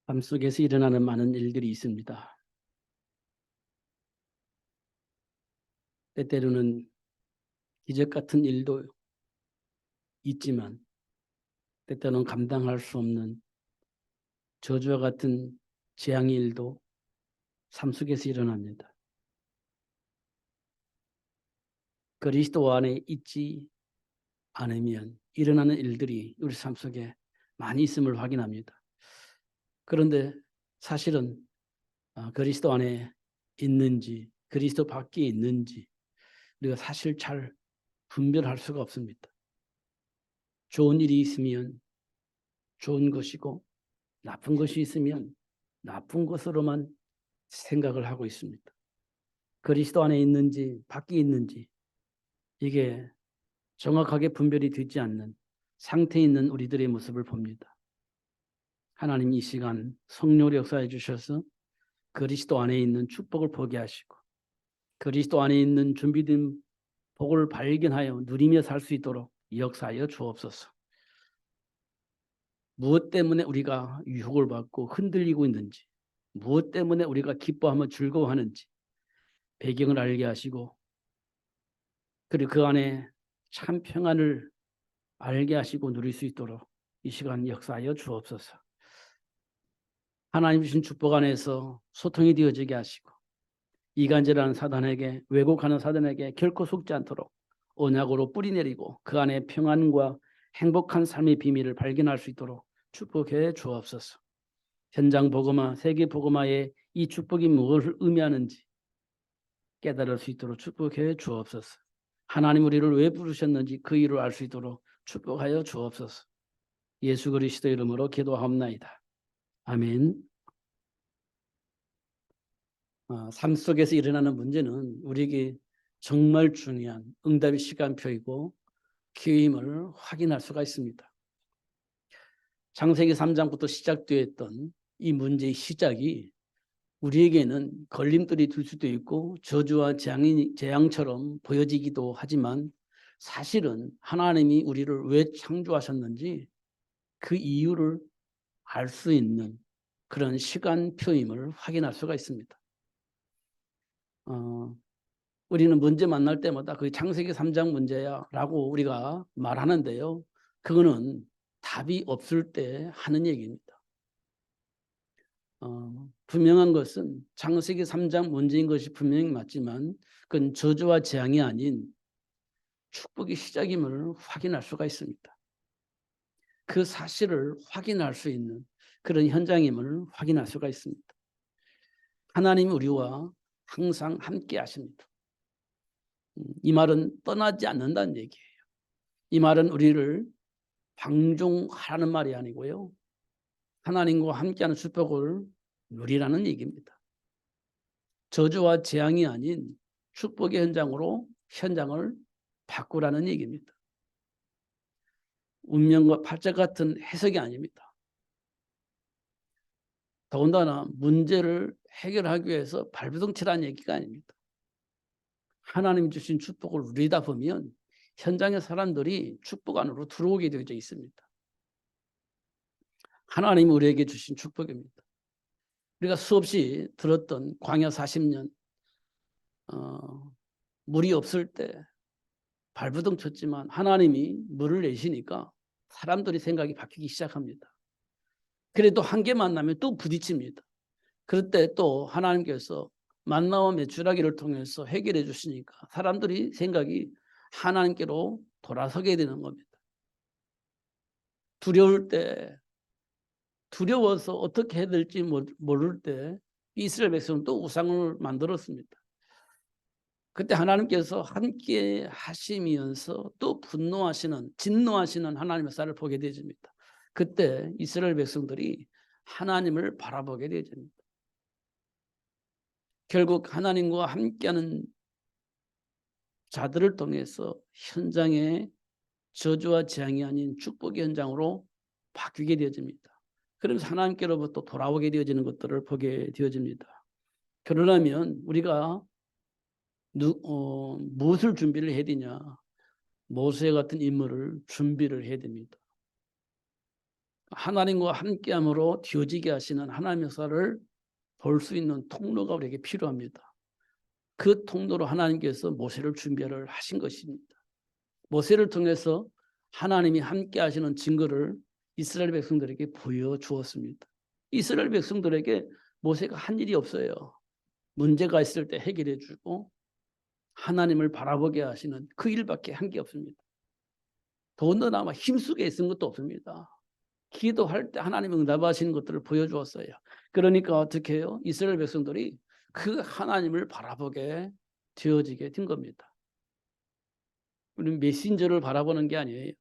밤속에서 일어나는 많은 일들이 있습니다. 때때로는 기적 같은 일도 있지만 때때로는 감당할 수 없는 저주와 같은 재앙의 일도 삶 속에서 일어납니다. 그리스도 안에 있지 않으면 일어나는 일들이 우리 삶 속에 많이 있음을 확인합니다. 그런데 사실은 그리스도 안에 있는지 그리스도 밖에 있는지 우리가 사실 잘 분별할 수가 없습니다. 좋은 일이 있으면 좋은 것이고 나쁜 것이 있으면 나쁜 것으로만 생각을 하고 있습니다. 그리스도 안에 있는지 밖에 있는지 이게 정확하게 분별이 되지 않는 상태에 있는 우리들의 모습을 봅니다. 하나님 이 시간 성령으로 역사해 주셔서 그리스도 안에 있는 축복을 보게 하시고 그리스도 안에 있는 준비된 복을 발견하여 누리며 살 수 있도록 역사하여 주옵소서. 무엇 때문에 우리가 유혹을 받고 흔들리고 있는지, 무엇 때문에 우리가 기뻐하며 즐거워하는지 배경을 알게 하시고 그리고 그 안에 참 평안을 알게 하시고 누릴 수 있도록 이 시간 역사하여 주옵소서. 하나님 주신 축복 안에서 소통이 되어지게 하시고 이간질하는 사단에게 왜곡하는 사단에게 결코 속지 않도록 언약으로 뿌리내리고 그 안에 평안과 행복한 삶의 비밀을 발견할 수 있도록 축복해 주옵소서. 현장 복음화, 세계 복음화의 이 축복이 무엇을 의미하는지 깨달을 수 있도록 축복해 주옵소서. 하나님 우리를 왜 부르셨는지 그 이유를 알 수 있도록 축복하여 주옵소서. 예수 그리스도 이름으로 기도하옵나이다. 아멘. 삶 속에서 일어나는 문제는 우리에게 정말 중요한 응답의 시간표이고 기회임을 확인할 수가 있습니다. 창세기 3장부터 시작되었던 이 문제의 시작이 우리에게는 걸림돌이 될 수도 있고 저주와 재앙처럼 보여지기도 하지만 사실은 하나님이 우리를 왜 창조하셨는지 그 이유를 알 수 있는 그런 시간표임을 확인할 수가 있습니다. 우리는 문제 만날 때마다 그 창세기 3장 문제야 라고 우리가 말하는데요. 그거는 답이 없을 때 하는 얘기입니다. 분명한 것은 창세기 3장 문제인 것이 분명히 맞지만 그건 저주와 재앙이 아닌 축복의 시작임을 확인할 수가 있습니다. 그 사실을 확인할 수 있는 그런 현장임을 확인할 수가 있습니다. 하나님이 우리와 항상 함께 하십니다. 이 말은 떠나지 않는다는 얘기예요. 이 말은 우리를 방종하라는 말이 아니고요. 하나님과 함께하는 축복을 누리라는 얘기입니다. 저주와 재앙이 아닌 축복의 현장을 바꾸라는 얘기입니다. 운명과 팔자 같은 해석이 아닙니다. 더군다나 문제를 해결하기 위해서 발버둥치라는 얘기가 아닙니다. 하나님 주신 축복을 누리다 보면 현장의 사람들이 축복 안으로 들어오게 되어져 있습니다. 하나님이 우리에게 주신 축복입니다. 우리가 수없이 들었던 광야 40년 물이 없을 때 발버둥 쳤지만 하나님이 물을 내시니까 사람들이 생각이 바뀌기 시작합니다. 그래도 한계 만나면 또 부딪힙니다. 그럴 때 또 하나님께서 만나와 메추라기를 통해서 해결해 주시니까 사람들이 생각이 하나님께로 돌아서게 되는 겁니다. 두려울 때 두려워서 어떻게 해야 될지 모를 때 이스라엘 백성은 또 우상을 만들었습니다. 그때 하나님께서 함께 하시면서 또 진노하시는 하나님의 쌀을 보게 되집니다. 그때 이스라엘 백성들이 하나님을 바라보게 되집니다. 결국 하나님과 함께하는 자들을 통해서 현장의 저주와 재앙이 아닌 축복의 현장으로 바뀌게 되어집니다. 그러면서 하나님께로부터 돌아오게 되어지는 것들을 보게 되어집니다. 그러려면 우리가 무엇을 준비를 해야 되냐? 모세 같은 인물을 준비를 해야 됩니다. 하나님과 함께함으로 되어지게 하시는 하나님의 역사를 볼 수 있는 통로가 우리에게 필요합니다. 그 통로로 하나님께서 모세를 준비를 하신 것입니다. 모세를 통해서 하나님이 함께 하시는 증거를 이스라엘 백성들에게 보여주었습니다. 이스라엘 백성들에게 모세가 한 일이 없어요. 문제가 있을 때 해결해 주고 하나님을 바라보게 하시는 그 일밖에 한 게 없습니다. 더군다나 힘쓰게 있은 것도 없습니다. 기도할 때 하나님 응답하시는 것들을 보여주었어요. 그러니까 어떻게 해요? 이스라엘 백성들이 그 하나님을 바라보게 되어지게 된 겁니다. 우리는 메신저를 바라보는 게 아니에요.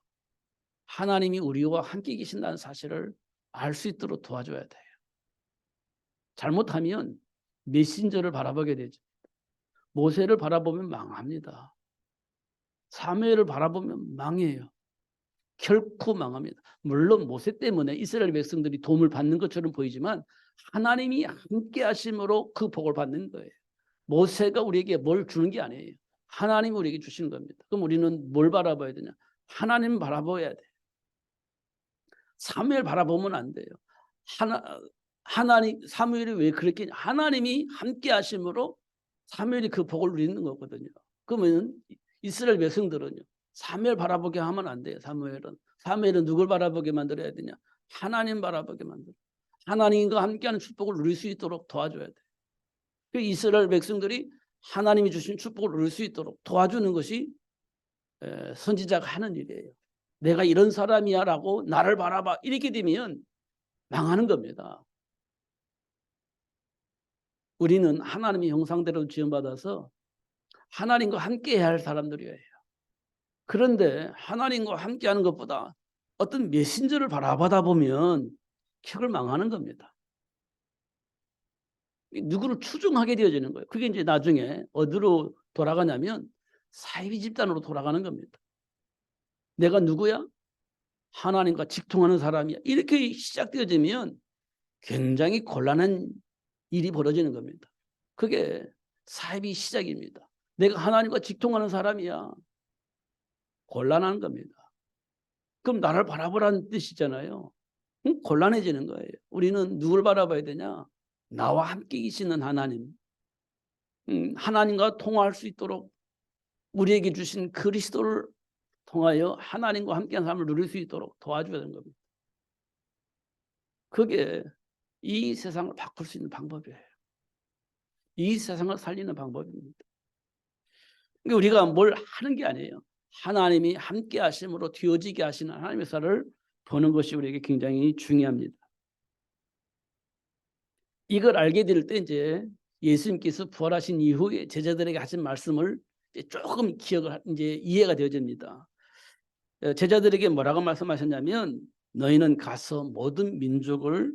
하나님이 우리와 함께 계신다는 사실을 알 수 있도록 도와줘야 돼요. 잘못하면 메신저를 바라보게 되죠. 모세를 바라보면 망합니다. 사무엘을 바라보면 망해요. 결코 망합니다. 물론 모세 때문에 이스라엘 백성들이 도움을 받는 것처럼 보이지만 하나님이 함께 하심으로 그 복을 받는 거예요. 모세가 우리에게 뭘 주는 게 아니에요. 하나님이 우리에게 주시는 겁니다. 그럼 우리는 뭘 바라봐야 되냐? 하나님 바라봐야 돼요. 사무엘 바라보면 안 돼요. 하나님 사무엘이 왜 그렇게 하나님이 함께 하심으로 사무엘이 그 복을 누리는 거거든요. 그러면 이스라엘 백성들은요. 사무엘 바라보게 하면 안 돼요. 사무엘은 누굴 바라보게 만들어야 되냐? 하나님 바라보게 만들어. 하나님과 함께하는 축복을 누릴 수 있도록 도와줘야 돼. 그 이스라엘 백성들이 하나님이 주신 축복을 누릴 수 있도록 도와주는 것이 선지자가 하는 일이에요. 내가 이런 사람이야라고 나를 바라봐 이렇게 되면 망하는 겁니다. 우리는 하나님의 형상대로 지음받아서 하나님과 함께해야 할 사람들이에요. 그런데 하나님과 함께하는 것보다 어떤 메신저를 바라보다 보면 결국 망하는 겁니다. 누구를 추종하게 되어지는 거예요. 그게 이제 나중에 어디로 돌아가냐면 사이비 집단으로 돌아가는 겁니다. 내가 누구야? 하나님과 직통하는 사람이야. 이렇게 시작되어지면 굉장히 곤란한 일이 벌어지는 겁니다. 그게 사이비 시작입니다. 내가 하나님과 직통하는 사람이야. 곤란한 겁니다. 그럼 나를 바라보라는 뜻이잖아요. 곤란해지는 거예요. 우리는 누굴 바라봐야 되냐? 나와 함께 계시는 하나님. 하나님과 통화할 수 있도록 우리에게 주신 그리스도를 통하여 하나님과 함께한 삶을 누릴 수 있도록 도와줘야 되는 겁니다. 그게 이 세상을 바꿀 수 있는 방법이에요. 이 세상을 살리는 방법입니다. 그러니까 우리가 뭘 하는 게 아니에요. 하나님이 함께 하심으로 되어지게 하시는 하나님의 역사를 보는 것이 우리에게 굉장히 중요합니다. 이걸 알게 될 때 이제 예수님께서 부활하신 이후에 제자들에게 하신 말씀을 이제 조금 이제 이해가 되어집니다. 제자들에게 뭐라고 말씀하셨냐면 너희는 가서 모든 민족을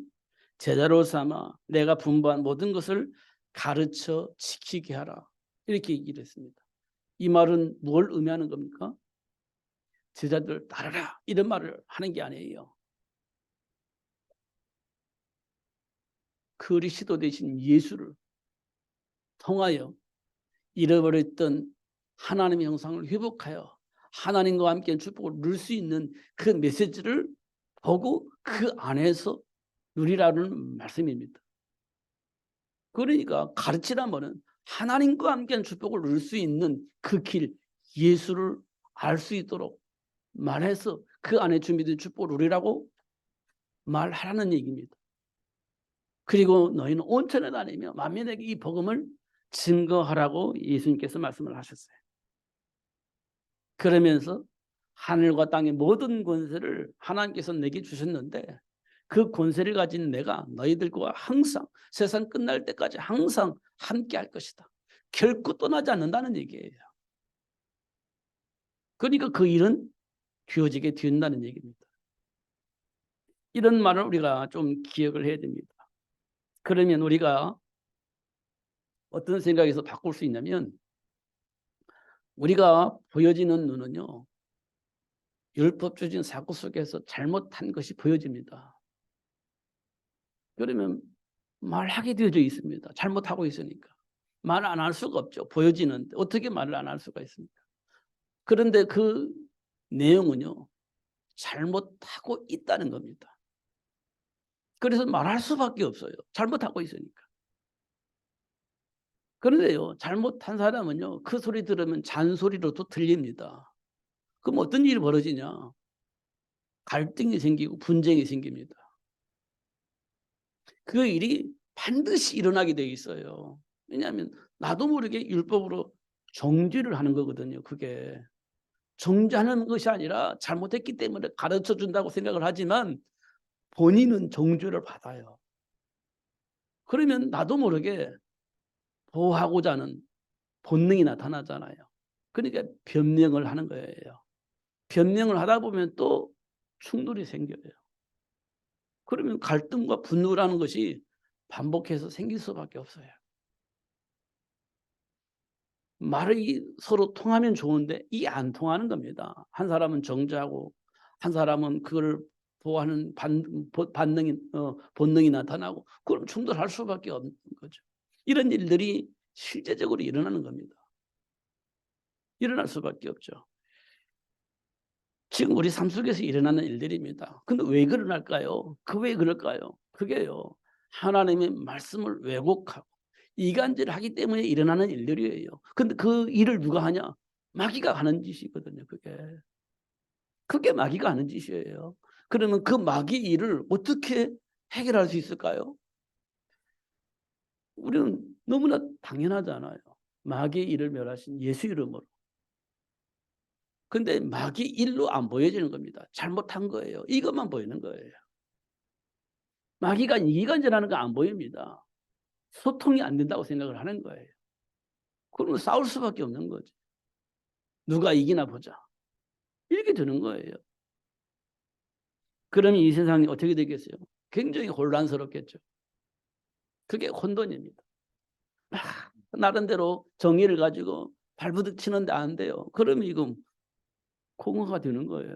제자로 삼아 내가 분부한 모든 것을 가르쳐 지키게 하라. 이렇게 얘기를 했습니다. 이 말은 뭘 의미하는 겁니까? 제자들 따르라 이런 말을 하는 게 아니에요. 그리스도 대신 예수를 통하여 잃어버렸던 하나님의 형상을 회복하여 하나님과 함께 축복을 누릴 수 있는 그 메시지를 보고 그 안에서 누리라는 말씀입니다. 그러니까 가르치란 말은 하나님과 함께한 축복을 누릴 수 있는 그 길, 예수를 알 수 있도록 말해서 그 안에 준비된 축복을 누리라고 말하라는 얘기입니다. 그리고 너희는 온천에 다니며 만민에게 이 복음을 증거하라고 예수님께서 말씀을 하셨어요. 그러면서 하늘과 땅의 모든 권세를 하나님께서 내게 주셨는데 그 권세를 가진 내가 너희들과 항상 세상 끝날 때까지 항상 함께 할 것이다. 결코 떠나지 않는다는 얘기예요. 그러니까 그 일은 되어지게 된다는 얘기입니다. 이런 말을 우리가 좀 기억을 해야 됩니다. 그러면 우리가 어떤 생각에서 바꿀 수 있냐면 우리가 보여지는 눈은요. 율법주의적인 사고 속에서 잘못한 것이 보여집니다. 그러면 말하게 되어져 있습니다. 잘못하고 있으니까. 말 안 할 수가 없죠. 보여지는데 어떻게 말을 안 할 수가 있습니까? 그런데 그 내용은요. 잘못하고 있다는 겁니다. 그래서 말할 수밖에 없어요. 잘못하고 있으니까. 그런데요, 잘못한 사람은요, 그 소리 들으면 잔소리로도 들립니다. 그럼 어떤 일이 벌어지냐? 갈등이 생기고 분쟁이 생깁니다. 그 일이 반드시 일어나게 돼 있어요. 왜냐하면 나도 모르게 율법으로 정죄를 하는 거거든요. 그게 정죄하는 것이 아니라 잘못했기 때문에 가르쳐 준다고 생각을 하지만 본인은 정죄를 받아요. 그러면 나도 모르게 보호하고자 하는 본능이 나타나잖아요. 그러니까 변명을 하는 거예요. 변명을 하다 보면 또 충돌이 생겨요. 그러면 갈등과 분노라는 것이 반복해서 생길 수밖에 없어요. 말이 서로 통하면 좋은데 이게 안 통하는 겁니다. 한 사람은 정죄하고 한 사람은 그걸 보호하는 본능이 나타나고 그럼 충돌할 수밖에 없는 거죠. 이런 일들이 실제적으로 일어나는 겁니다. 일어날 수밖에 없죠. 지금 우리 삶 속에서 일어나는 일들입니다. 근데 왜 그럴까요? 왜 그럴까요? 그게요, 하나님의 말씀을 왜곡하고 이간질하기 때문에 일어나는 일들이에요. 근데 그 일을 누가 하냐? 마귀가 하는 짓이거든요, 그게. 그게 마귀가 하는 짓이에요. 그러면 그 마귀 일을 어떻게 해결할 수 있을까요? 우리는 너무나 당연하잖아요. 마귀의 일을 멸하신 예수 이름으로. 근데 마귀 일로 안 보여지는 겁니다. 잘못한 거예요. 이것만 보이는 거예요. 마귀가 이간질하는 거 안 보입니다. 소통이 안 된다고 생각을 하는 거예요. 그러면 싸울 수밖에 없는 거죠. 누가 이기나 보자. 이렇게 되는 거예요. 그러면 이 세상이 어떻게 되겠어요? 굉장히 혼란스럽겠죠. 그게 혼돈입니다. 나름대로 정의를 가지고 발부둥 치는데 안 돼요. 그러면 이거 공허가 되는 거예요.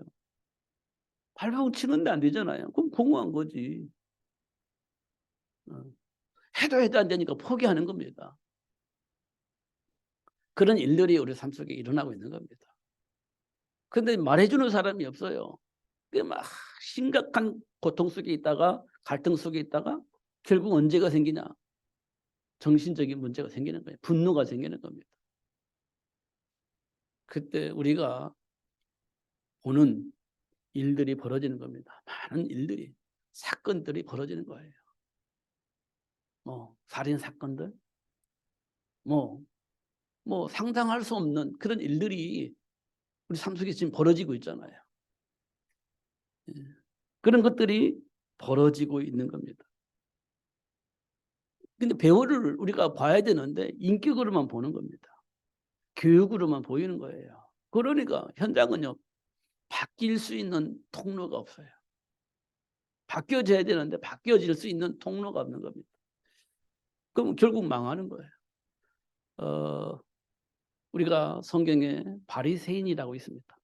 발부둥 치는데 안 되잖아요. 그럼 공허한 거지. 해도 안 되니까 포기하는 겁니다. 그런 일들이 우리 삶 속에 일어나고 있는 겁니다. 근데 말해주는 사람이 없어요. 막 심각한 고통 속에 있다가 갈등 속에 있다가 결국 언제가 생기냐? 정신적인 문제가 생기는 거예요. 분노가 생기는 겁니다. 그때 우리가 보는 일들이 벌어지는 겁니다. 많은 일들이, 사건들이 벌어지는 거예요. 살인 사건들, 뭐 상상할 수 없는 그런 일들이 우리 삶 속에 지금 벌어지고 있잖아요. 그런 것들이 벌어지고 있는 겁니다. 근데 배우를 우리가 봐야 되는데 인격으로만 보는 겁니다. 교육으로만 보이는 거예요. 그러니까 현장은요, 바뀔 수 있는 통로가 없어요. 바뀌어져야 되는데 바뀌어질 수 있는 통로가 없는 겁니다. 그럼 결국 망하는 거예요. 우리가 성경에 바리새인이라고 있습니다.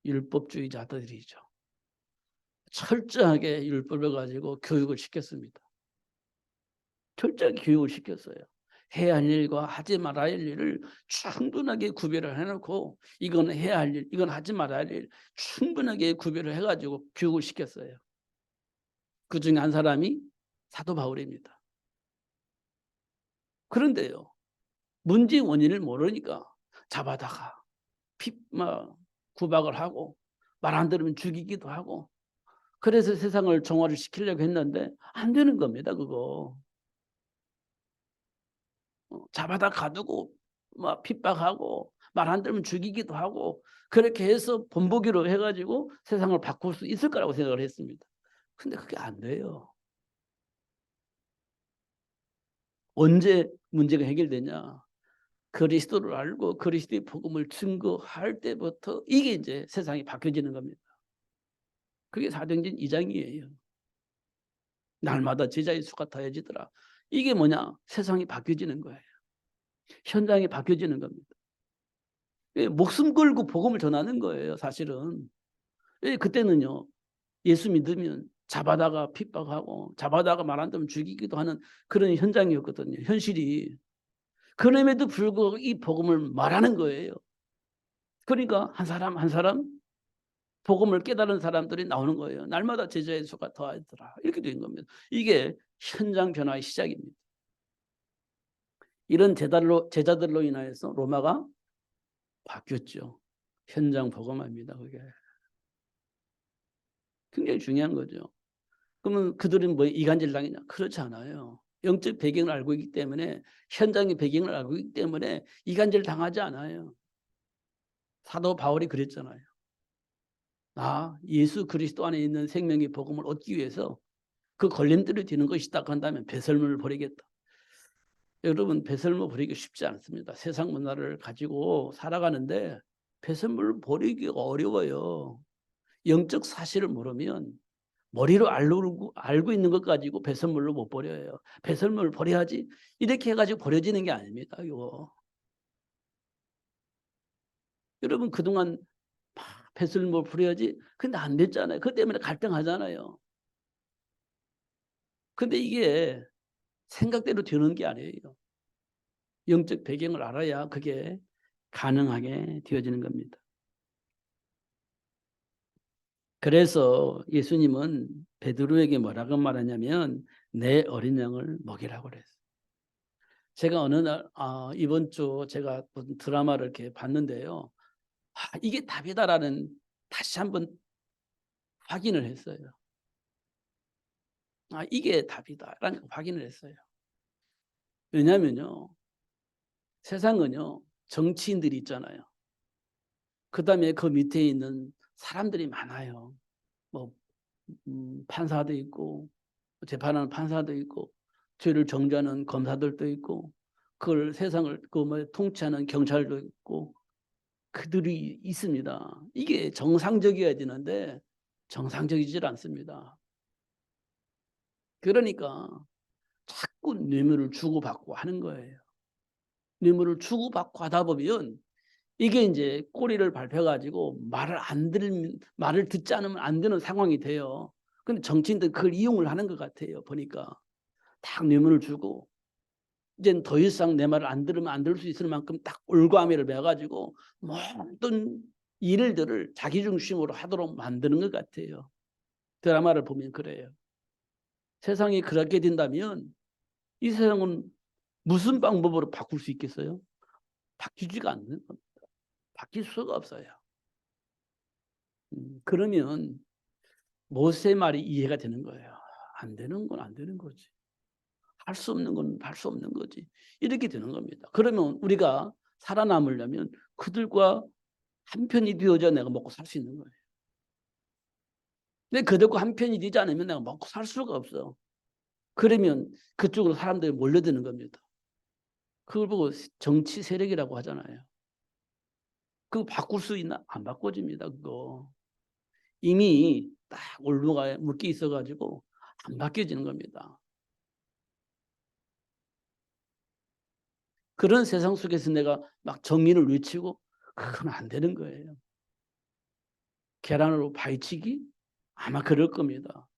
율법주의자들이죠. 철저하게 율법을 가지고 교육을 시켰습니다. 철저하게 교육을 시켰어요. 해야 할 일과 하지 말아야 할 일을 충분하게 구별을 해놓고 이건 해야 할 일, 이건 하지 말아야 할 일 충분하게 구별을 해가지고 교육을 시켰어요. 그 중에 한 사람이 사도 바울입니다. 그런데요, 문제의 원인을 모르니까 잡아다가 구박을 하고 말 안 들으면 죽이기도 하고 그래서 세상을 정화를 시키려고 했는데 안 되는 겁니다. 그거. 잡아다 가두고 막 핍박하고 말 안 들으면 죽이기도 하고 그렇게 해서 본보기로 해가지고 세상을 바꿀 수 있을 거라고 생각을 했습니다. 근데 그게 안 돼요. 언제 문제가 해결되냐? 그리스도를 알고 그리스도의 복음을 증거할 때부터 이게 이제 세상이 바뀌어지는 겁니다. 그게 사도행전 2장이에요. 날마다 제자의 수가 더해지더라. 이게 뭐냐? 세상이 바뀌어지는 거예요. 현장이 바뀌어지는 겁니다. 목숨 걸고 복음을 전하는 거예요, 사실은. 그때는요, 예수 믿으면 잡아다가 핍박하고 잡아다가 말 안 들으면 죽이기도 하는 그런 현장이었거든요, 현실이. 그럼에도 불구하고 이 복음을 말하는 거예요. 그러니까 한 사람 한 사람 복음을 깨달은 사람들이 나오는 거예요. 날마다 제자의 수가 더하더라. 이렇게 된 겁니다. 이게 현장 변화의 시작입니다. 이런 제자들로 인하여서 로마가 바뀌었죠. 현장 복음화입니다. 그게 굉장히 중요한 거죠. 그러면 그들은 뭐 이간질 당했냐? 그렇지 않아요. 영적 배경을 알고 있기 때문에, 현장의 배경을 알고 있기 때문에 이간질 당하지 않아요. 사도 바울이 그랬잖아요. 나 예수 그리스도 안에 있는 생명의 복음을 얻기 위해서 그 걸림돌이 되는 것이다 한다면 배설물을 버리겠다. 여러분, 배설물 버리기 쉽지 않습니다. 세상 문화를 가지고 살아가는데 배설물을 버리기가 어려워요. 영적 사실을 모르면 머리로 알고 있는 것 가지고 배설물로 못 버려요. 배설물을 버려야지 이렇게 해가지고 버려지는 게 아닙니다. 이거. 여러분, 그동안 배설물 버려야지. 근데 안 됐잖아요. 그 때문에 갈등하잖아요. 근데 이게 생각대로 되는 게 아니에요. 영적 배경을 알아야 그게 가능하게 되어지는 겁니다. 그래서 예수님은 베드로에게 뭐라고 말하냐면 내 어린 양을 먹이라고 그랬어요. 제가 어느 날 이번 주 제가 드라마를 이렇게 봤는데요. 이게 답이다라는 다시 한번 확인을 했어요. 이게 답이다라는 확인을 했어요. 왜냐하면요. 세상은요. 정치인들이 있잖아요. 그다음에 그 밑에 있는 사람들이 많아요. 뭐 판사도 있고 재판하는 판사도 있고 죄를 정죄하는 검사들도 있고 그걸 세상을 통치하는 경찰도 있고 그들이 있습니다. 이게 정상적이어야 되는데 정상적이질 않습니다. 그러니까 자꾸 뇌물을 주고받고 하는 거예요. 뇌물을 주고받고 하다 보면 이게 이제 꼬리를 밟혀가지고 말을 듣지 않으면 안 되는 상황이 돼요. 근데 정치인들 그걸 이용을 하는 것 같아요. 보니까 딱 뇌물을 주고 이제 더 이상 내 말을 안 들으면 안 들을 수 있을 만큼 딱 올과미를 매가지고 모든 일들을 자기 중심으로 하도록 만드는 것 같아요. 드라마를 보면 그래요. 세상이 그렇게 된다면 이 세상은 무슨 방법으로 바꿀 수 있겠어요? 바뀌지가 않는 겁니다. 바뀔 수가 없어요. 그러면 모세의 말이 이해가 되는 거예요. 안 되는 건 안 되는 거지. 할 수 없는 건 할 수 없는 거지. 이렇게 되는 겁니다. 그러면 우리가 살아남으려면 그들과 한편이 되어져 내가 먹고 살 수 있는 거예요. 근데 그들과 한편이 되지 않으면 내가 먹고 살 수가 없어. 그러면 그쪽으로 사람들이 몰려드는 겁니다. 그걸 보고 정치 세력이라고 하잖아요. 그거 바꿀 수 있나? 안 바꿔집니다. 그거. 이미 딱 올무가 묶여 있어가지고 안 바뀌어지는 겁니다. 그런 세상 속에서 내가 막 정의를 외치고 그건 안 되는 거예요. 계란으로 파헤치기? 아마 그럴 겁니다.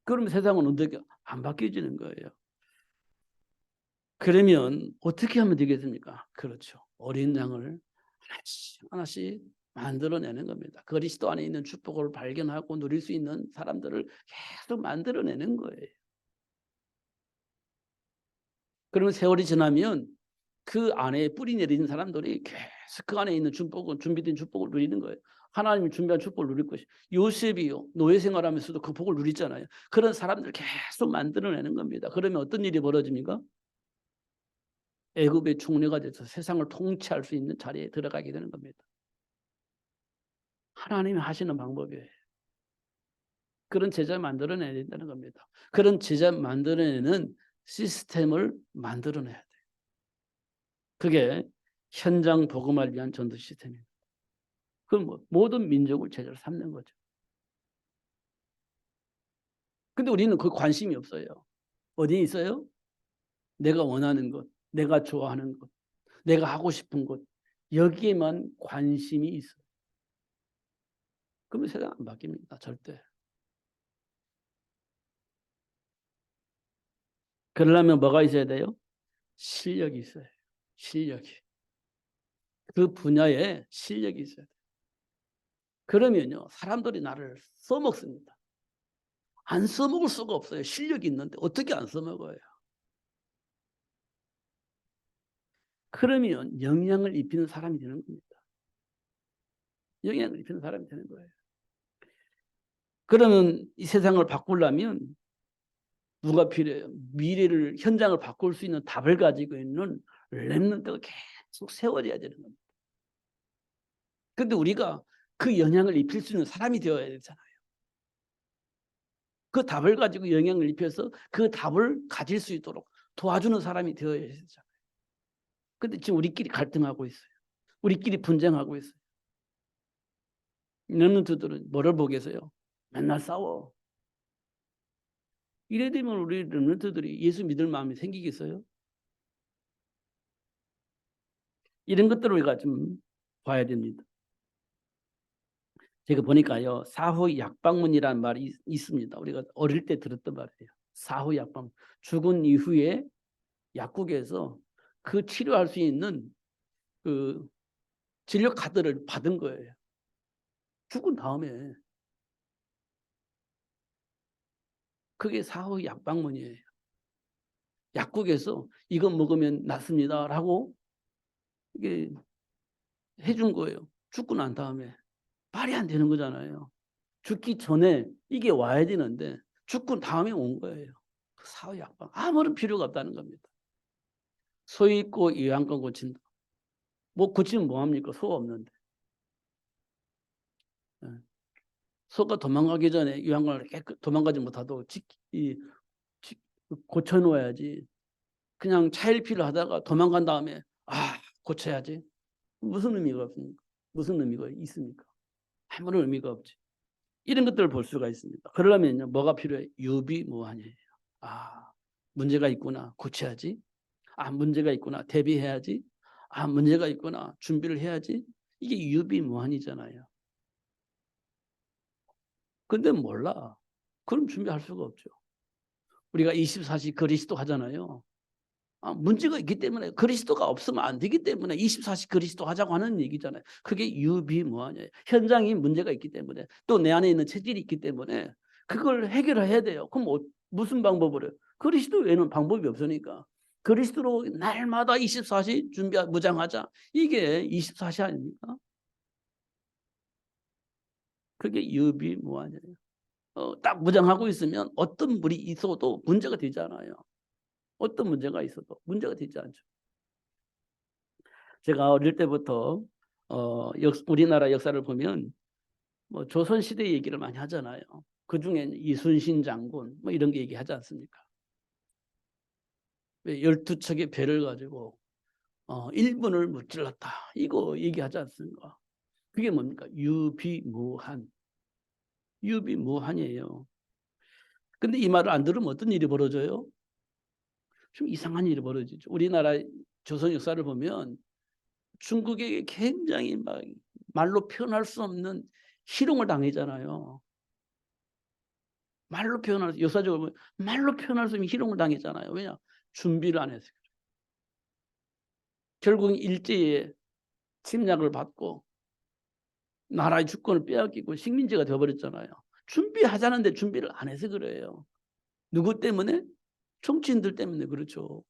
그러면 세상은 어떻게 안 바뀌어지는 거예요. 그러면 어떻게 하면 되겠습니까? 그렇죠. 어린 양을 하나씩 하나씩 만들어내는 겁니다. 그리스도 안에 있는 축복을 발견하고 누릴 수 있는 사람들을 계속 만들어내는 거예요. 그러면 세월이 지나면 그 안에 뿌리 내리는 사람들이 계속 그 안에 있는 축복은 준비된 축복을 누리는 거예요. 하나님이 준비한 축복을 누릴 것이. 요셉이요. 노예 생활하면서도 그 복을 누리잖아요. 그런 사람들을 계속 만들어내는 겁니다. 그러면 어떤 일이 벌어집니까? 애굽의 총리가 돼서 세상을 통치할 수 있는 자리에 들어가게 되는 겁니다. 하나님이 하시는 방법이에요. 그런 제자 만들어내야 된다는 겁니다. 그런 제자 만들어내는 시스템을 만들어내야 돼요. 그게 현장 복음을 위한 전도 시스템입니다. 그럼 모든 민족을 제자로 삼는 거죠. 근데 우리는 그 관심이 없어요. 어디에 있어요? 내가 원하는 것, 내가 좋아하는 것, 내가 하고 싶은 것, 여기에만 관심이 있어요. 그러면 세상 안 바뀝니다. 절대. 그러려면 뭐가 있어야 돼요? 실력이 있어요. 실력이. 그 분야에 실력이 있어야 돼요. 그러면요, 사람들이 나를 써먹습니다. 안 써먹을 수가 없어요. 실력이 있는데 어떻게 안 써먹어요? 그러면 영향을 입히는 사람이 되는 겁니다. 영향을 입히는 사람이 되는 거예요. 그러면 이 세상을 바꾸려면 누가 필요해요? 미래를, 현장을 바꿀 수 있는 답을 가지고 있는 렘넌트가 계속 세워져야 되는 겁니다. 그런데 우리가 그 영향을 입힐 수 있는 사람이 되어야 되잖아요. 그 답을 가지고 영향을 입혀서 그 답을 가질 수 있도록 도와주는 사람이 되어야 되잖아요. 근데 지금 우리끼리 갈등하고 있어요. 우리끼리 분쟁하고 있어요. 렘넌트들은 뭐를 보겠어요? 맨날 싸워. 이래 되면 우리 렘넌트들이 예수 믿을 마음이 생기겠어요? 이런 것들을 우리가 좀 봐야 됩니다. 제가 보니까요, 사후 약방문이라는 말이 있습니다. 우리가 어릴 때 들었던 말이에요. 사후 약방문. 죽은 이후에 약국에서 그 치료할 수 있는 그 진료 카드를 받은 거예요. 죽은 다음에. 그게 사후 약방문이에요. 약국에서 이거 먹으면 낫습니다라고 이게 해준 거예요. 죽고 난 다음에. 말이 안 되는 거잖아요. 죽기 전에 이게 와야 되는데 죽고 다음에 온 거예요. 그 사후 약방. 아무런 필요가 없다는 겁니다. 소 있고 요양권 고친다. 뭐 고치면 뭐합니까? 소가 없는데. 소가 도망가기 전에 요양권을 도망가지 못하도록 고쳐놓아야지. 그냥 차일피일 하다가 도망간 다음에 고쳐야지. 무슨 의미가 없습니까? 무슨 의미가 있습니까? 아무런 의미가 없지. 이런 것들을 볼 수가 있습니다. 그러려면 뭐가 필요해? 유비무환이에요. 문제가 있구나. 고쳐야지. 문제가 있구나. 대비해야지. 문제가 있구나. 준비를 해야지. 이게 유비무환이잖아요. 근데 몰라. 그럼 준비할 수가 없죠. 우리가 24시 그리스도 하잖아요. 문제가 있기 때문에, 그리스도가 없으면 안 되기 때문에 24시 그리스도 하자고 하는 얘기잖아요. 그게 유비무환이에요. 현장이 문제가 있기 때문에, 또 내 안에 있는 체질이 있기 때문에 그걸 해결해야 돼요. 그럼 무슨 방법으로 해요? 그리스도 외에는 방법이 없으니까 그리스도로 날마다 24시 무장하자. 이게 24시 아닙니까? 그게 유비무환이에요. 딱 무장하고 있으면 어떤 물이 있어도 문제가 되지 않아요. 어떤 문제가 있어도 문제가 되지 않죠. 제가 어릴 때부터 우리나라 역사를 보면 뭐 조선시대 얘기를 많이 하잖아요. 그중에 이순신 장군 뭐 이런 게 얘기하지 않습니까? 12척의 배를 가지고 일본을 무찔렀다. 이거 얘기하지 않습니까? 그게 뭡니까? 유비무한. 유비무한이에요. 근데 이 말을 안 들으면 어떤 일이 벌어져요? 좀 이상한 일이 벌어지죠. 우리나라 조선 역사를 보면 중국에게 굉장히 말로 표현할 수 없는 희롱을 당했잖아요. 역사적으로 보면 말로 표현할 수 없는 희롱을 당했잖아요. 왜냐? 준비를 안 했어요. 결국 일제에 침략을 받고 나라의 주권을 빼앗기고 식민지가 되어버렸잖아요. 준비하자는데 준비를 안 해서 그래요. 누구 때문에? 정치인들 때문에 그렇죠.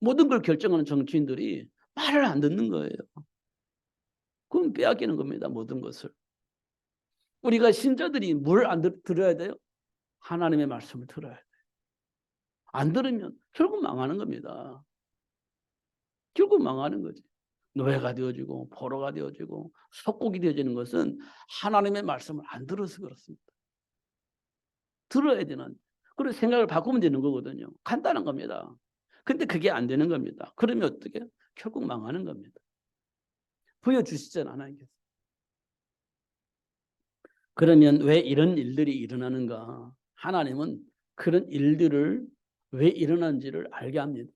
모든 걸 결정하는 정치인들이 말을 안 듣는 거예요. 그럼 빼앗기는 겁니다. 모든 것을. 우리가 신자들이 뭘 안 들어야 돼요? 하나님의 말씀을 들어야 돼요. 안 들으면 결국 망하는 겁니다. 결국 망하는 거지. 노예가 되어지고 포로가 되어지고 속국이 되어지는 것은 하나님의 말씀을 안 들어서 그렇습니다. 들어야 되는. 그리고 생각을 바꾸면 되는 거거든요. 간단한 겁니다. 근데 그게 안 되는 겁니다. 그러면 어떻게? 결국 망하는 겁니다. 보여주시잖아요, 하나님께서. 그러면 왜 이런 일들이 일어나는가? 하나님은 그런 일들을 왜 일어난지를 알게 합니다.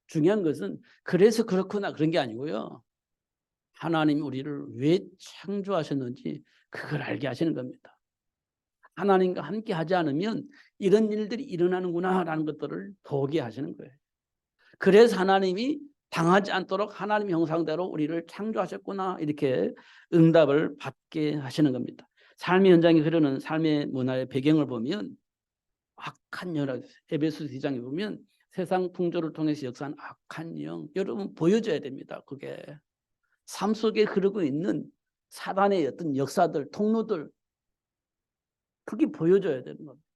중요한 것은 그래서 그렇구나 그런 게 아니고요. 하나님이 우리를 왜 창조하셨는지 그걸 알게 하시는 겁니다. 하나님과 함께 하지 않으면 이런 일들이 일어나는구나라는 것들을 보게 하시는 거예요. 그래서 하나님이 당하지 않도록 하나님 형상대로 우리를 창조하셨구나, 이렇게 응답을 받게 하시는 겁니다. 삶의 현장에 흐르는 삶의 문화의 배경을 보면 악한 영이라고 했어요. 에베소서 2장에 보면 세상 풍조를 통해서 역사한 악한 영, 여러분 보여줘야 됩니다. 그게 삶 속에 흐르고 있는 사단의 어떤 역사들, 통로들, 그게 보여줘야 되는 겁니다.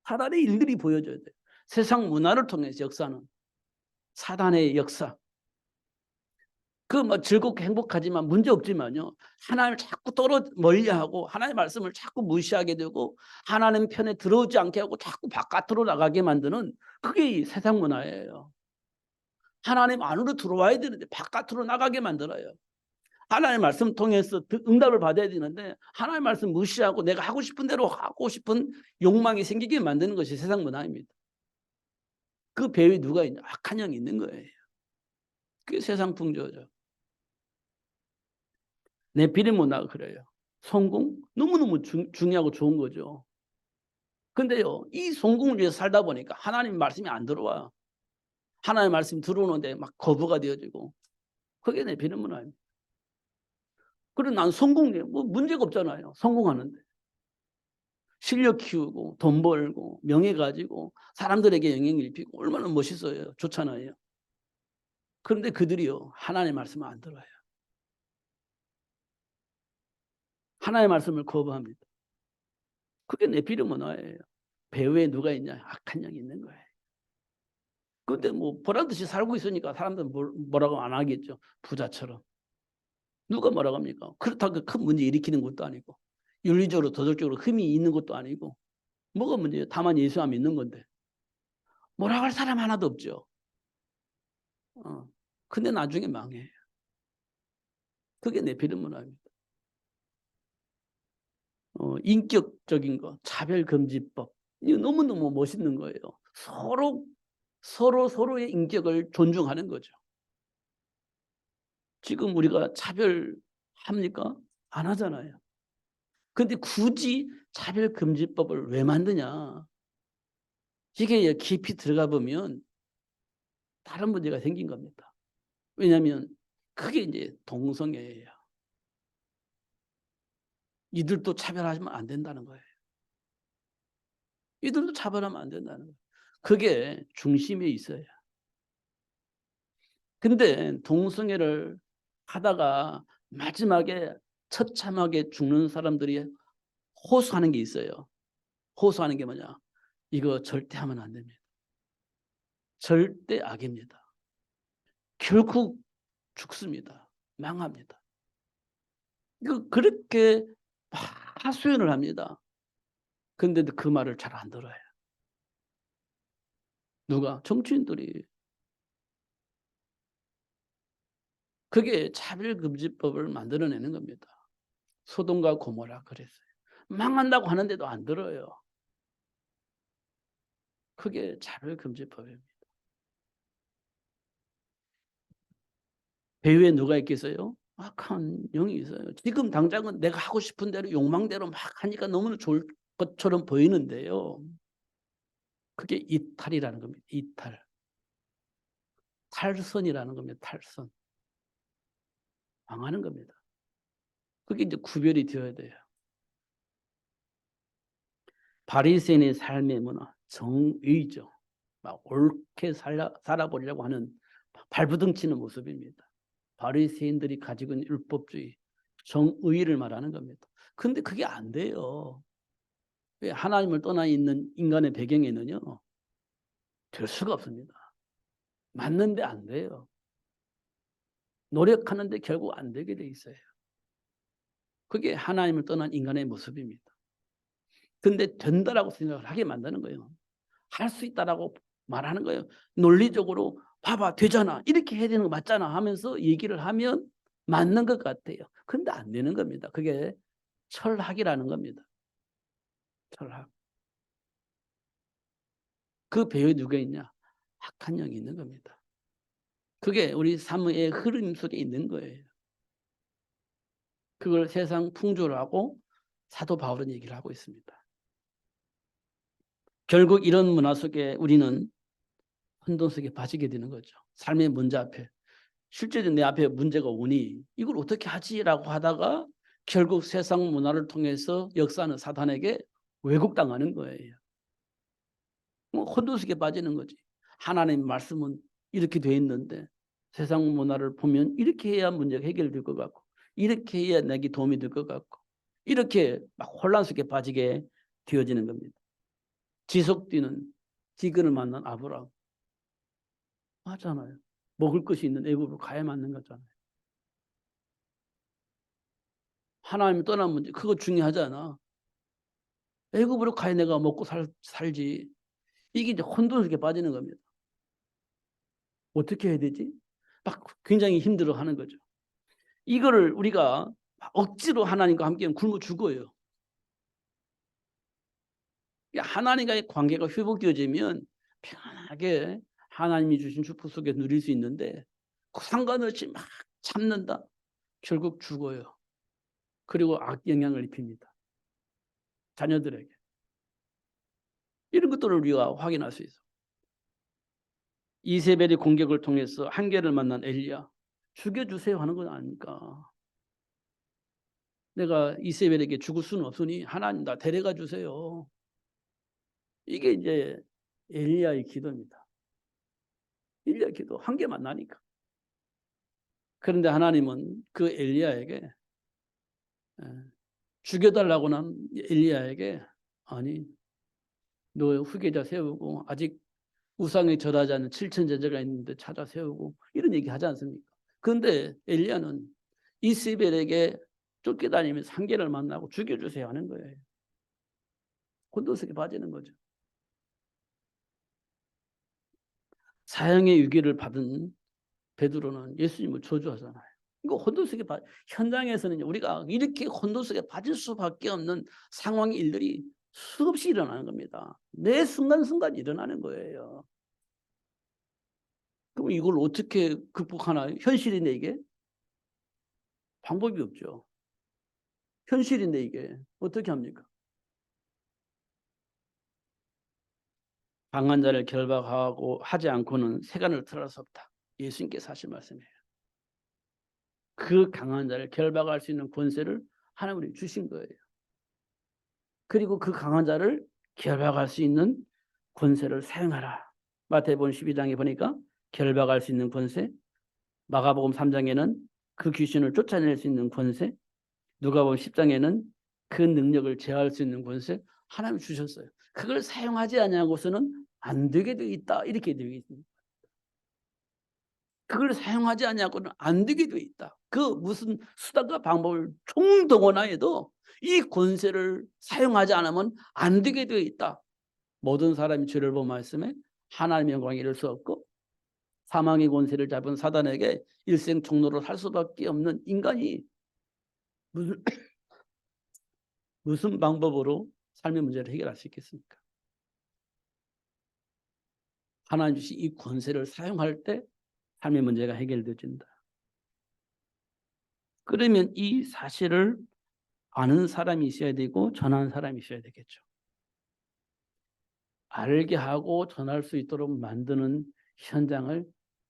사단의 일들이 보여줘야 돼요. 세상 문화를 통해서 역사하는 사단의 역사. 그 뭐 즐겁고 행복하지만 문제 없지만요, 하나님을 자꾸 멀리하고 하나님의 말씀을 자꾸 무시하게 되고 하나님 편에 들어오지 않게 하고 자꾸 바깥으로 나가게 만드는, 그게 세상 문화예요. 하나님 안으로 들어와야 되는데 바깥으로 나가게 만들어요. 하나님의 말씀 통해서 응답을 받아야 되는데 하나님의 말씀 무시하고 내가 하고 싶은 대로 하고 싶은 욕망이 생기게 만드는 것이 세상 문화입니다. 그 배후에 누가 있냐? 악한 영이 있는 거예요. 그게 세상 풍조죠. 네피림 문화가 그래요. 성공? 너무너무 중요하고 좋은 거죠. 근데요, 이 성공을 위해서 살다 보니까 하나님 말씀이 안 들어와. 하나님의 말씀이 들어오는데 막 거부가 되어지고, 그게 네피림 문화입니다. 그리고 난 성공해. 뭐 문제가 없잖아요. 성공하는데. 실력 키우고 돈 벌고 명예 가지고 사람들에게 영향을 입히고 얼마나 멋있어요. 좋잖아요. 그런데 그들이요, 하나님의 말씀을 안 들어요. 하나님의 말씀을 거부합니다. 그게 네피림 문화예요. 배후에 누가 있냐? 악한 영이 있는 거예요. 근데 뭐 보란 듯이 살고 있으니까 사람들은 뭐라고 안 하겠죠. 부자처럼. 누가 뭐라고 합니까? 그렇다고 큰 문제 일으키는 것도 아니고 윤리적으로 도덕적으로 흠이 있는 것도 아니고 뭐가 문제예요? 다만 예수 안 믿는 건데. 뭐라고 할 사람 하나도 없죠. 근데 나중에 망해요. 그게 네피림 문화입니다. 인격적인 거, 차별금지법. 이거 너무너무 멋있는 거예요. 서로의 인격을 존중하는 거죠. 지금 우리가 차별합니까? 안 하잖아요. 근데 굳이 차별금지법을 왜 만드냐? 이게 깊이 들어가 보면 다른 문제가 생긴 겁니다. 왜냐하면 그게 이제 동성애예요. 이들도 차별하면 안 된다는 거예요. 이들도 차별하면 안 된다는 거예요. 그게 중심에 있어요. 근데 동성애를 하다가 마지막에 처참하게 죽는 사람들이 호소하는 게 있어요. 호소하는 게 뭐냐? 이거 절대 하면 안 됩니다. 절대 악입니다. 결국 죽습니다. 망합니다. 그렇게 하소연을 합니다. 근데도 그 말을 잘 안 들어요. 누가? 정치인들이. 그게 차별금지법을 만들어내는 겁니다. 소돔과 고모라 그랬어요. 망한다고 하는데도 안 들어요. 그게 차별금지법입니다. 배후에 누가 있겠어요? 악한 영이 있어요. 지금 당장은 내가 하고 싶은 대로 욕망대로 막 하니까 너무나 좋을 것처럼 보이는데요. 그게 이탈이라는 겁니다. 이탈. 탈선이라는 겁니다. 탈선. 망하는 겁니다. 그게 이제 구별이 되어야 돼요. 바리새인의 삶의 문화, 정의죠. 막 옳게 살아보려고 하는 발부둥치는 모습입니다. 바리새인들이 가지고 있는 율법주의, 정의를 말하는 겁니다. 근데 그게 안 돼요. 왜? 하나님을 떠나 있는 인간의 배경에는요, 될 수가 없습니다. 맞는데 안 돼요. 노력하는데 결국 안 되게 돼 있어요. 그게 하나님을 떠난 인간의 모습입니다. 근데 된다라고 생각을 하게 만드는 거예요. 할 수 있다라고 말하는 거예요. 논리적으로 봐봐 되잖아, 이렇게 해야 되는 거 맞잖아 하면서 얘기를 하면 맞는 것 같아요. 근데 안 되는 겁니다. 그게 철학이라는 겁니다. 철학. 그 배후에 누가 있냐? 악한 영이 있는 겁니다. 그게 우리 삶의 흐름 속에 있는 거예요. 그걸 세상 풍조라고 사도 바울은 얘기를 하고 있습니다. 결국 이런 문화 속에 우리는 혼돈 속에 빠지게 되는 거죠. 삶의 문제 앞에. 실제로 내 앞에 문제가 오니 이걸 어떻게 하지라고 하다가 결국 세상 문화를 통해서 역사하는 사탄에게 왜곡당하는 거예요. 혼돈 속에 빠지는 거지. 하나님 말씀은 이렇게 돼 있는데 세상 문화를 보면 이렇게 해야 문제가 해결될 것 같고 이렇게 해야 내게 도움이 될 것 같고 이렇게 막 혼란 속에 빠지게 되어지는 겁니다. 지속 뛰는 기근을 만난 아브라함. 맞잖아요. 먹을 것이 있는 애굽으로 가야 맞는 거잖아요. 하나님이 떠난 문제 그거 중요하지 않아. 애굽으로 가야 내가 먹고 살지. 이게 이제 혼돈 속에 빠지는 겁니다. 어떻게 해야 되지? 막 굉장히 힘들어하는 거죠. 이거를 우리가 억지로 하나님과 함께 굶어 죽어요. 하나님과의 관계가 회복되어지면 편안하게 하나님이 주신 축복 속에 누릴 수 있는데 그 상관없이 막 참는다. 결국 죽어요. 그리고 악영향을 입힙니다. 자녀들에게. 이런 것들을 우리가 확인할 수 있어. 이세벨의 공격을 통해서 한계를 만난 엘리야. 죽여주세요 하는 건 아닙니까? 내가 이세벨에게 죽을 수는 없으니 하나님 나 데려가 주세요. 이게 이제 엘리야의 기도입니다. 엘리야 기도 한계 만나니까. 그런데 하나님은 그 엘리야에게 죽여달라고 한 엘리야에게 아니 너 후계자 세우고 아직 우상에 절하지 않는 7천 제자가 있는데 찾아 세우고 이런 얘기 하지 않습니까? 그런데 엘리야는 이세벨에게 쫓겨다니면서 한계를 만나고 죽여주세요 하는 거예요. 혼돈 속에 빠지는 거죠. 사형의 유기를 받은 베드로는 예수님을 저주하잖아요. 이거 혼돈 속에 현장에서는 우리가 이렇게 혼돈 속에 빠질 수밖에 없는 상황 일들이 수없이 일어나는 겁니다. 매 순간순간 일어나는 거예요. 그럼 이걸 어떻게 극복하나요? 현실인데 이게? 방법이 없죠. 현실인데 이게 어떻게 합니까? 강한 자를 결박하고 하지 않고는 세간을 틀어갈 수 없다. 예수님께서 하신 말씀이에요. 그 강한 자를 결박할 수 있는 권세를 하나님이 주신 거예요. 그리고 그 강한 자를 결박할 수 있는 권세를 사용하라. 마태복음 12장에 보니까 결박할 수 있는 권세, 마가복음 3장에는 그 귀신을 쫓아낼 수 있는 권세, 누가복음 10장에는 그 능력을 제어할 수 있는 권세 하나님이 주셨어요. 그걸 사용하지 않냐고서는 안 되게 되어 있다. 이렇게 되어 있습니다. 그걸 사용하지 않냐고는 안 되게 되어 있다. 그 무슨 수단과 방법을 총동원하여도 이 권세를 사용하지 않으면 안 되게 되어 있다. 모든 사람이 죄를 본 말씀에 하나님의 영광에 이를 수 없고 사망의 권세를 잡은 사단에게 일생 종로로 살 수밖에 없는 인간이 무슨 방법으로 삶의 문제를 해결할 수 있겠습니까? 하나님 주신 이 권세를 사용할 때 삶의 문제가 해결되어진다. 그러면 이 사실을 아는 사람이 있어야 되고 전하는 사람이 있어야 되겠죠. 알게 하고 전할 수 있도록 만드는 현장을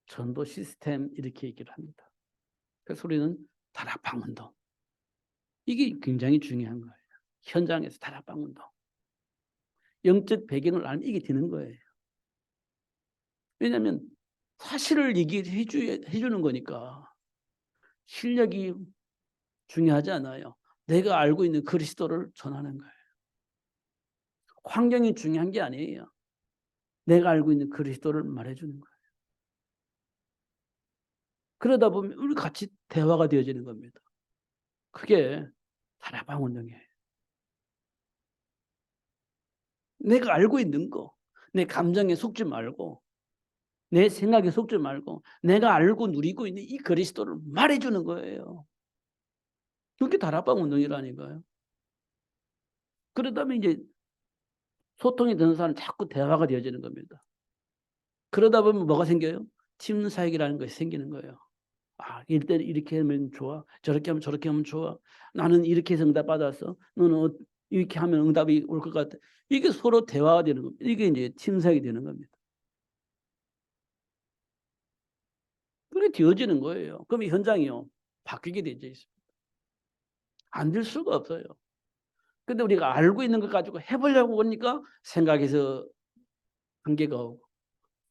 전도 시스템 이렇게 얘기를 합니다. 그래서 우리는 다락방 운동. 이게 굉장히 중요한 거예요. 현장에서 다락방 운동. 영적 배경을 알면 이게 되는 거예요. 왜냐하면 사실을 얘기해 주는 거니까 실력이 중요하지 않아요. 내가 알고 있는 그리스도를 전하는 거예요. 환경이 중요한 게 아니에요. 내가 알고 있는 그리스도를 말해주는 거예요. 그러다 보면 우리 같이 대화가 되어지는 겁니다. 그게 다락방 운동이에요. 내가 알고 있는 거, 내 감정에 속지 말고 내 생각에 속지 말고 내가 알고 누리고 있는 이 그리스도를 말해주는 거예요. 그게 다락방 운동이라니까요. 그러다 보면 이제 소통이 되는 사람은 자꾸 대화가 되어지는 겁니다. 그러다 보면 뭐가 생겨요? 팀 사역이라는 것이 생기는 거예요. 아, 이럴 이렇게 하면 좋아. 저렇게 하면 저렇게 하면 좋아. 나는 이렇게 해서 응답 받았어. 너는 이렇게 하면 응답이 올 것 같아. 이게 서로 대화가 되는 겁니다. 이게 이제 팀 사역이 되는 겁니다. 그게 되어지는 거예요. 그럼 현장이요, 바뀌게 되어 있습니다. 안 될 수가 없어요. 근데 우리가 알고 있는 것 가지고 해보려고 하니까 생각에서 한계가 오고,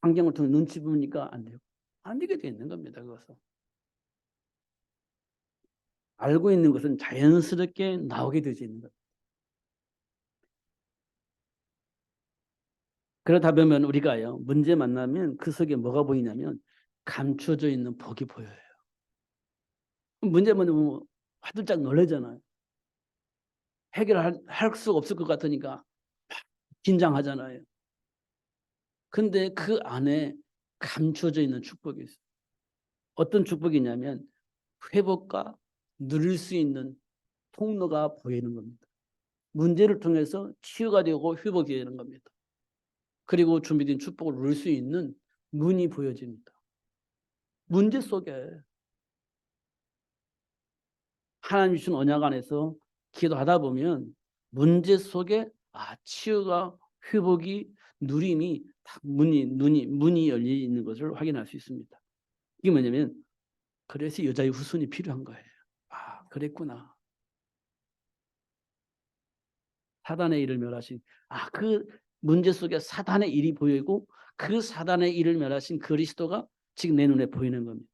환경을 통해 눈치 보니까 안 되고, 안 되게 되어 있는 겁니다. 그것은. 알고 있는 것은 자연스럽게 나오게 되어 있는 것. 그러다 보면 우리가요, 문제 만나면 그 속에 뭐가 보이냐면 감춰져 있는 복이 보여요. 문제 만나면 화들짝 놀라잖아요. 해결할 수 없을 것 같으니까 긴장하잖아요. 근데 그 안에 감춰져 있는 축복이 있어요. 어떤 축복이냐면 회복과 누릴 수 있는 통로가 보이는 겁니다. 문제를 통해서 치유가 되고 회복이 되는 겁니다. 그리고 준비된 축복을 누릴 수 있는 문이 보여집니다. 문제 속에 하나님 주신 언약 안에서 기도하다 보면 문제 속에 치유가, 회복이, 누림이 딱 문이 열려 있는 것을 확인할 수 있습니다. 이게 뭐냐면 그래서 여자의 후손이 필요한 거예요. 그랬구나. 사단의 일을 멸하신, 그 문제 속에 사단의 일이 보이고 그 사단의 일을 멸하신 그리스도가 지금 내 눈에 보이는 겁니다.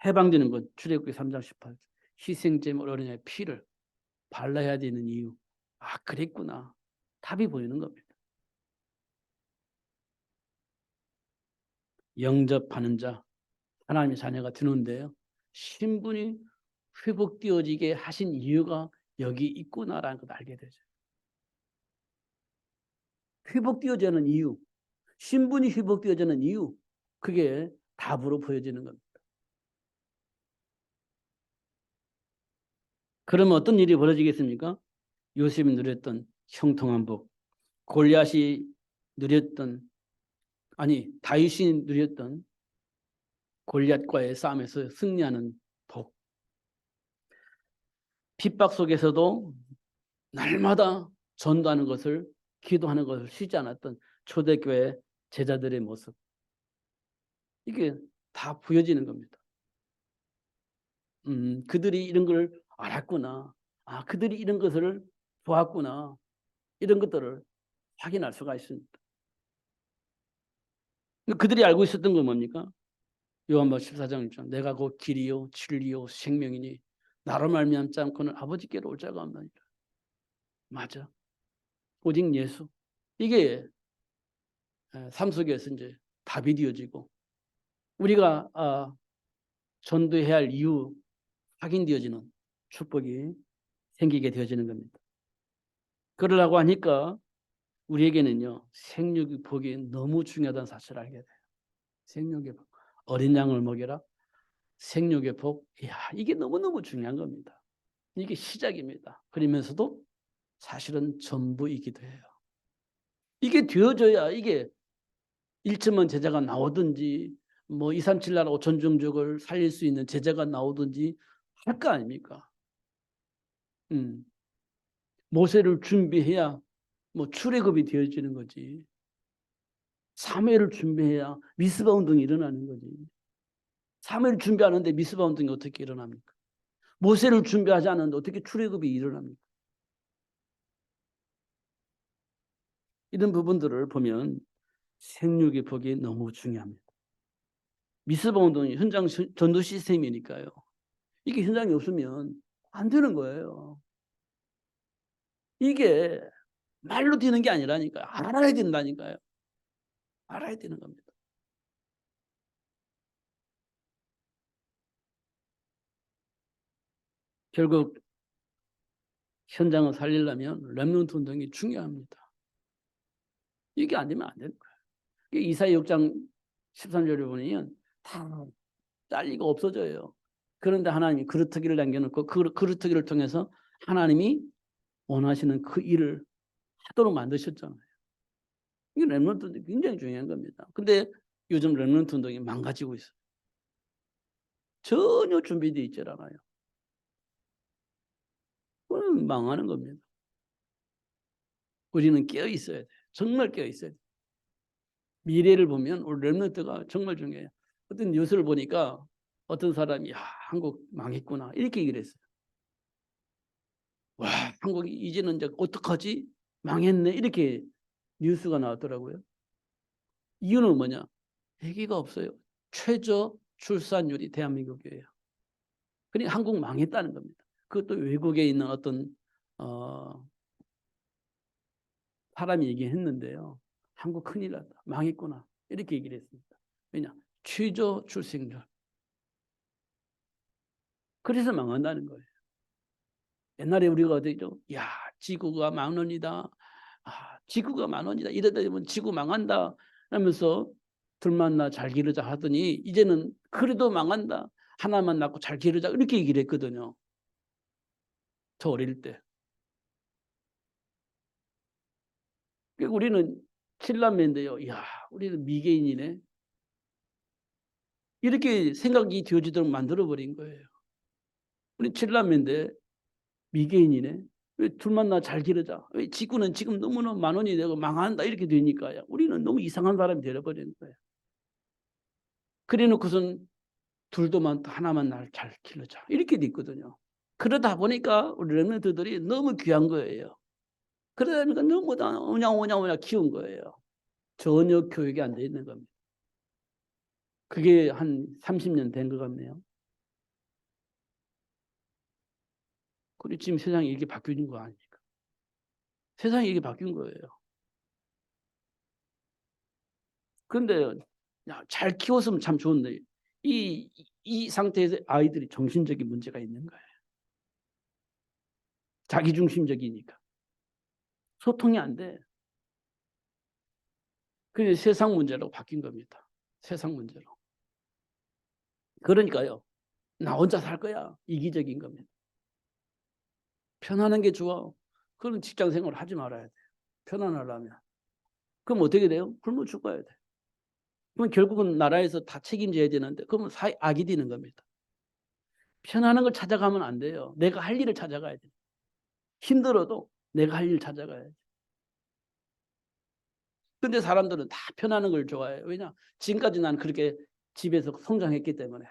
해방되는 것, 출애굽기 3장 18절. 희생제물 어린아이의 피를 발라야 되는 이유. 그랬구나. 답이 보이는 겁니다. 영접하는 자, 하나님의 자녀가 되는데요, 신분이 회복되어지게 하신 이유가 여기 있구나라는 걸 알게 되죠. 회복되어지는 이유, 신분이 회복되어지는 이유, 그게 답으로 보여지는 겁니다. 그러면 어떤 일이 벌어지겠습니까? 요셉이 누렸던 형통한 복, 골리앗이 누렸던, 다윗이 누렸던 골리앗과의 싸움에서 승리하는 복, 핍박 속에서도 날마다 전도하는 것을, 기도하는 것을 쉬지 않았던 초대교회 제자들의 모습, 이게 다 보여지는 겁니다. 그들이 이런 걸 알았구나. 그들이 이런 것을 보았구나. 이런 것들을 확인할 수가 있습니다. 그들이 알고 있었던 건 뭡니까? 요한복음 14장 6절. 내가 곧 길이요 진리요 생명이니 나로 말미암지 않고는 아버지께로 올 자가 없나니라. 맞아. 오직 예수. 이게 삶 속에서 이제 답이 되어지고 우리가 전도해야 할 이유 확인되어지는 축복이 생기게 되어지는 겁니다. 그러려고 하니까 우리에게는요, 생육의 복이 너무 중요하다는 사실을 알게 돼요. 생육의 복. 어린 양을 먹여라. 생육의 복. 이게 너무너무 중요한 겁니다. 이게 시작입니다. 그러면서도 사실은 전부이기도 해요. 이게 되어져야 이게 1천만 제자가 나오든지 237 나라 5천 종족을 살릴 수 있는 제자가 나오든지 할 거 아닙니까? 모세를 준비해야 출애굽이 되어지는 거지. 사무엘을 준비해야 미스바 운동이 일어나는 거지. 사무엘을 준비하는데 미스바 운동이 어떻게 일어납니까? 모세를 준비하지 않았는데 어떻게 출애굽이 일어납니까? 이런 부분들을 보면 생육의 복이 너무 중요합니다. 미스바 운동이 현장 전도 시스템이니까요. 이게 현장이 없으면 안 되는 거예요. 이게 말로 되는 게 아니라니까요. 알아야 된다니까요. 알아야 되는 겁니다. 결국 현장을 살리려면 렘넌트 운동이 중요합니다. 이게 안 되면 안 되는 거예요. 이사야 6장 13절에 보면 다 잘리고 없어져요. 그런데 하나님이 그루터기를 남겨놓고 그 그루터기를 통해서 하나님이 원하시는 그 일을 하도록 만드셨잖아요. 이게 렘넌트 운동이 굉장히 중요한 겁니다. 근데 요즘 렘넌트 운동이 망가지고 있어요. 전혀 준비되어 있지 않아요. 그건 망하는 겁니다. 우리는 깨어 있어야 돼요. 정말 깨어 있어야 돼요. 미래를 보면 우리 렘넌트가 정말 중요해요. 어떤 뉴스를 보니까 어떤 사람이 야, 한국 망했구나 이렇게 얘기를 했어요. 와, 한국이 이제는 이제 어떡하지? 망했네 이렇게 뉴스가 나왔더라고요. 이유는 뭐냐? 아기가 없어요. 최저 출산율이 대한민국이에요. 그러니까 한국 망했다는 겁니다. 그것도 외국에 있는 어떤 사람이 얘기했는데요. 한국 큰일 났다. 망했구나. 이렇게 얘기를 했습니다. 왜냐? 최저 출생률. 그래서 망한다는 거예요. 옛날에 우리가 어디죠? 야, 지구가 만원이다. 아, 지구가 만원이다. 이러다 보면 지구 망한다. 하면서 둘만 나 잘 기르자 하더니 이제는 그래도 망한다. 하나만 낳고 잘 기르자. 이렇게 얘기를 했거든요. 저 어릴 때. 우리는 칠남매인데요. 이야, 우리는 미개인이네. 이렇게 생각이 되어지도록 만들어버린 거예요. 우리 칠남매인데 미개인이네. 왜 둘만 나 잘 기르자. 왜 지구는 지금 너무나 만원이 되고 망한다 이렇게 되니까요. 우리는 너무 이상한 사람이 되어버리는 거예요. 그래 놓고선 둘도만 하나만 날 잘 기르자. 이렇게 돼 있거든요. 그러다 보니까 우리 랩런트들이 너무 귀한 거예요. 그러다 보니까 너무 다 오냐오냐 키운 거예요. 전혀 교육이 안 돼 있는 겁니다. 그게 한 30년 된 것 같네요. 그리고 지금 세상이 이렇게 바뀌는 거 아닙니까? 세상이 이렇게 바뀐 거예요. 그런데 잘 키웠으면 참 좋은데 이 상태에서 아이들이 정신적인 문제가 있는 거예요. 자기중심적이니까. 소통이 안 돼. 그게 세상 문제로 바뀐 겁니다. 세상 문제로. 그러니까요. 나 혼자 살 거야. 이기적인 겁니다. 편안한 게 좋아. 그런 직장 생활을 하지 말아야 돼요. 편안하려면. 그럼 어떻게 돼요? 굶어 죽어야 돼. 그럼 결국은 나라에서 다 책임져야 되는데 그러면 악이 되는 겁니다. 편안한 걸 찾아가면 안 돼요. 내가 할 일을 찾아가야 돼요. 힘들어도 내가 할 일을 찾아가야 돼요. 근데 사람들은 다 편안한 걸 좋아해요. 왜냐? 지금까지 나는 그렇게 집에서 성장했기 때문에.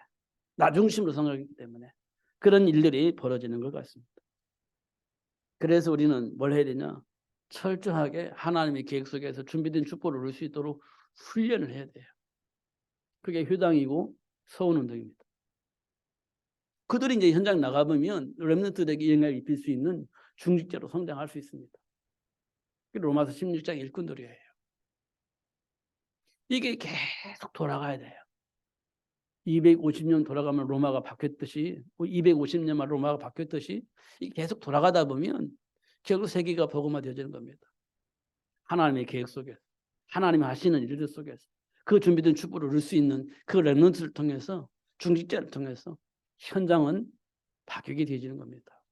나 중심으로 성장했기 때문에. 그런 일들이 벌어지는 것 같습니다. 그래서 우리는 뭘 해야 되냐? 철저하게 하나님의 계획 속에서 준비된 축복을 얻을 수 있도록 훈련을 해야 돼요. 그게 효당이고 서원운동입니다. 그들이 이제 현장 나가보면 렘넌트들에게 영향을 입힐 수 있는 중직자로 성장할 수 있습니다. 로마서 16장 일꾼들이에요. 이게 계속 돌아가야 돼요. 250년 돌아가면 로마가 바뀌었듯이 250년만 로마가 바뀌었듯이 계속 돌아가다 보면 결국 세계가 복음화되어지는 겁니다. 하나님의 계획 속에서. 하나님이 하시는 일들 속에서. 그 준비된 축복을 얻을 수 있는 그 렘넌트를 통해서 중직자를 통해서 현장은 바뀌게 되어지는 겁니다.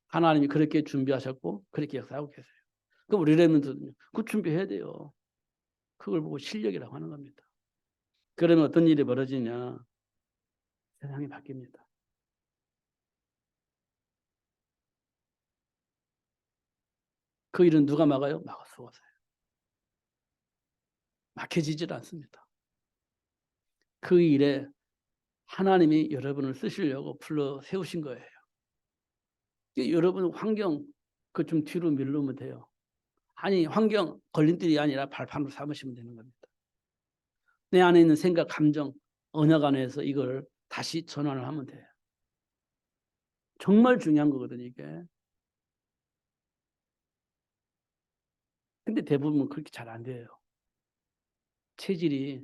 하나님이 그렇게 준비하셨고 그렇게 역사하고 계세요. 그럼 우리 렘넌트는요. 그 준비해야 돼요. 그걸 보고 실력이라고 하는 겁니다. 그러면 어떤 일이 벌어지냐. 세상이 바뀝니다. 그 일은 누가 막아요? 막아 세워서요. 막혀지질 않습니다. 그 일에 하나님이 여러분을 쓰시려고 불러 세우신 거예요. 여러분 환경 그 좀 뒤로 밀르면 돼요. 아니 환경 걸림돌이 아니라 발판으로 삼으시면 되는 겁니다. 내 안에 있는 생각, 감정, 언약 안에서 이걸 다시 전환을 하면 돼요. 정말 중요한 거거든요, 이게. 근데 대부분 그렇게 잘 안 돼요. 체질이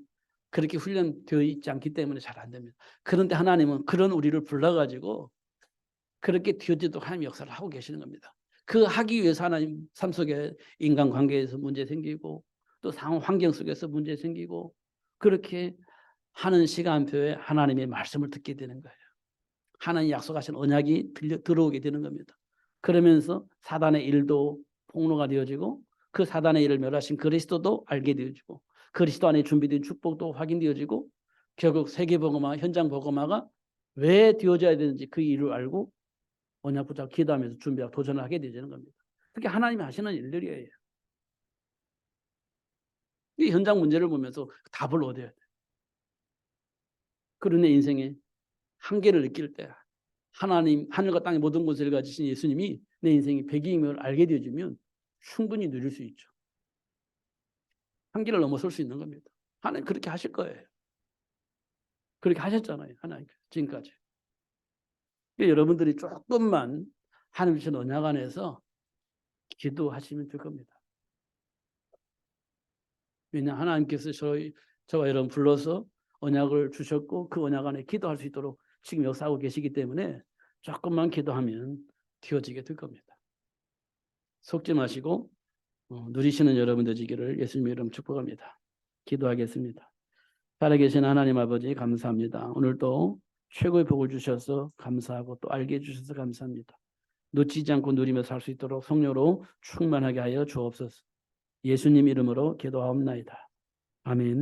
그렇게 훈련되어 있지 않기 때문에 잘 안 됩니다. 그런데 하나님은 그런 우리를 불러가지고 그렇게 되어지도록 하나님 역사를 하고 계시는 겁니다. 그 하기 위해서 하나님 삶 속에 인간관계에서 문제 생기고 또 상황 환경 속에서 문제 생기고 그렇게 하는 시간표에 하나님의 말씀을 듣게 되는 거예요. 하나님 약속하신 언약이 들어오게 되는 겁니다. 그러면서 사단의 일도 폭로가 되어지고 그 사단의 일을 멸하신 그리스도도 알게 되어지고 그리스도 안에 준비된 축복도 확인되어지고 결국 세계복음화, 현장복음화가 왜 되어져야 되는지 그 이유를 알고 언약 붙잡고 기도하면서 준비하고 도전을 하게 되는 겁니다. 그게 하나님이 하시는 일들이에요. 이 현장 문제를 보면서 답을 얻어야 돼요. 그런 내 인생에 한계를 느낄 때 하나님, 하늘과 땅의 모든 것을 가지신 예수님이 내 인생이 백이임을 알게 되어지면 충분히 누릴 수 있죠. 한계를 넘어설 수 있는 겁니다. 하나님 그렇게 하실 거예요. 그렇게 하셨잖아요. 하나님 지금까지. 여러분들이 조금만 하나님 주신 언약 안에서 기도하시면 될 겁니다. 왜냐하면 하나님께서 저와 여러분 불러서 언약을 주셨고 그 언약 안에 기도할 수 있도록 지금 역사하고 계시기 때문에 조금만 기도하면 되어지게 될 겁니다. 속지 마시고 누리시는 여러분 되시기를 예수님 이름 축복합니다. 기도하겠습니다. 살아계신 하나님 아버지 감사합니다. 오늘도 최고의 복을 주셔서 감사하고 또 알게 해주셔서 감사합니다. 놓치지 않고 누리며 살 수 있도록 성령으로 충만하게 하여 주옵소서. 예수님 이름으로 기도하옵나이다. 아멘.